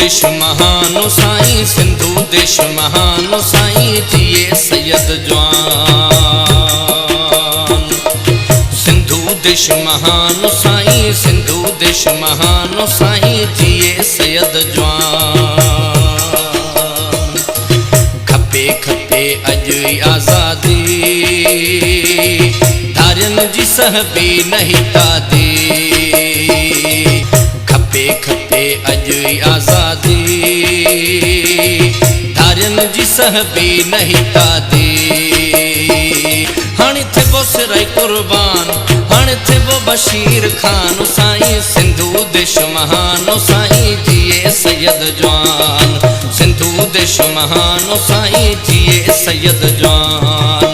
देश महानो साईं, सिंधु देश महानो साईं, जिए सैयद जवान। सिंधु देश महानो साईं, सिंधु देश महानो साईं, जिए सैयद जवान। खपे खपे अॼु आज़ादी, धारियन जी सहबी नहीं तादी। खपे खपे अॼु आज़ादी, धारियन जी सहबी नहीं तादी। हाणे थिबो सिराई कुर्बान, हाणे थिबो बशीर खान साईं, सिंधु देश महानो साईं, जिए सैयद जवान। सिंधु देश महानो साईं, जिए सैयद जवान।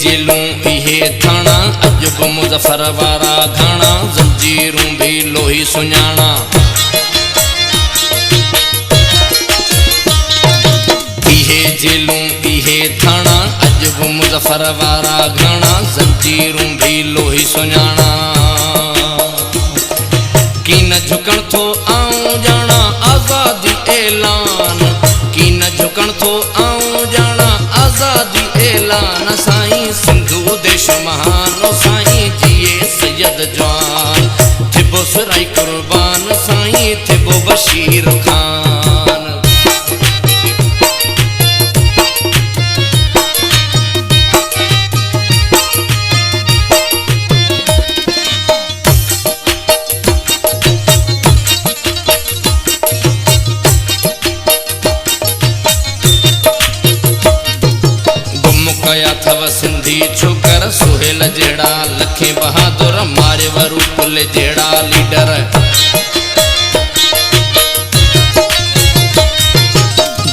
जेलूं इहे थाणा, अजब मुज़फ़र वारा घाणा, ज़ंजीरूं भी लोही सुञाणा। इहे जेलूं इहे थाणा, अजब मुज़फ़र वारा घाणा, ज़ंजीरूं भी लोही सुञाणा। की न झुकण थो आऊं ॼाणा आज़ादी ऐलान, की न झुकण थो आऊं ॼाणा आज़ादी ऐलान साईं। सिंधु देश महानो साईं, जिए सैयद जवान। थिबो सिराई कुर्बान साईं, थिबो बशीर खान। कया थव सिंधी छोकर, सुहेल जेड़ा लखे बहादुर, मारे वरू पुल जेड़ा लीडर।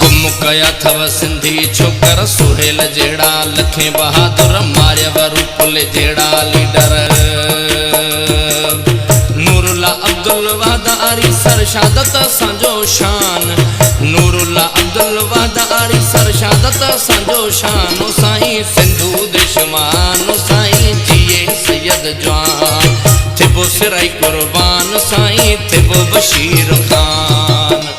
गुम कया थव सिंधी छोकर, सुहेल जेड़ा लखे बहादुर, मारे वरू पुल जेड़ा लीडर। नूरुल्लाह अब्दुल वादारी सरशादत सांजो शान, नूरुल्लाह अब्दुल वादारी सरशादत सांजो शान साईं। सिंधु देश महानो साईं, जिए सैयद जवान। थिबो सिराई कुर्बान साईं, थिबो बशीर खान।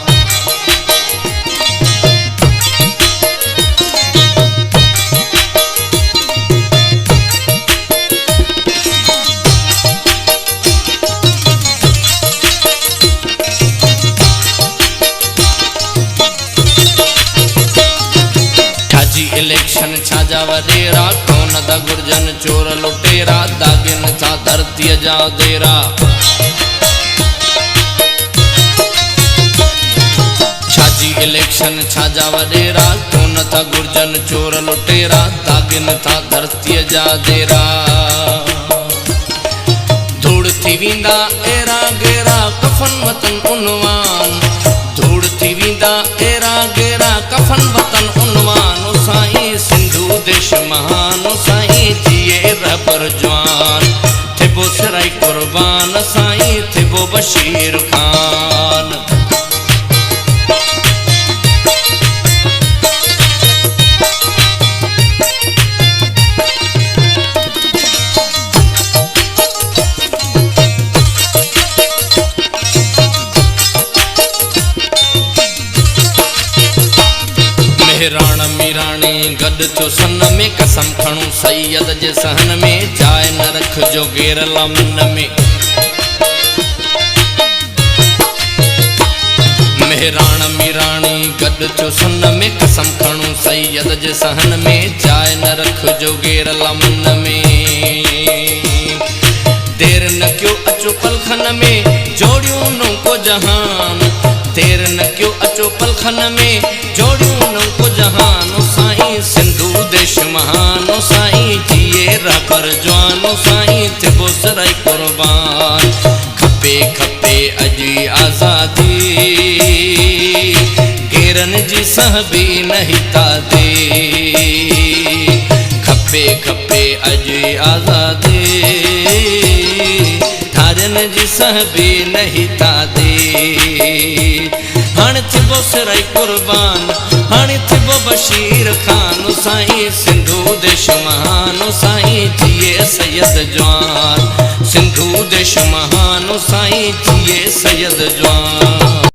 इलेक्शन छाजा वडेरा, कौन दा गुरजन चोर लुटेरा, दागिन था धरती जा देरा। छाजी इलेक्शन छाजा वडेरा, कौन था गुरजन चोर लुटेरा, दागिन था धरती जा देरा। धूड़ थी वींदा एरा गेरा, कफन वतन उनवान। धूड़ थी वींदा एरा गेरा, कफन वतन उनवान साईं। सिंधु देश महानो साईं, जिए रहबर जवान। थिबो सिराई कुर्बान साईं, थिबो बशीर खान। मेहराण मीराणी गॾु थियो सन में, कसम खणूं सैयद जे सहन में, जाइ न रखजो गेरला मन में। मेहराण मीराणी गॾु थियो सन में, कसम खणूं सैयद जे सहन में, जाइ न रखजो गेरला मन में। देर न क्यों अचो पलखन में, जोड़ियूं नो को जहान। देर न क्यों अचो पलखन में, जोड़ियूं नो को जहान साईं। सिंधु देश महानो साईं, जिए रहबर जवानो साईं, थिबो सिराई कुर्बान। खपे खपे अॼु आज़ादी, गेरन जी सहबी नहीं तादी। खपे खपे अॼु आज़ादी, धारियन जी सहबी नहीं था दे हाणे थिबो सिराई कुर्बान हाणे थिबो बशीर खान साईं सिंधु देश महान साईं थिए सैयद जवान सिंधु देश महान साईं थिए सैयद जवान।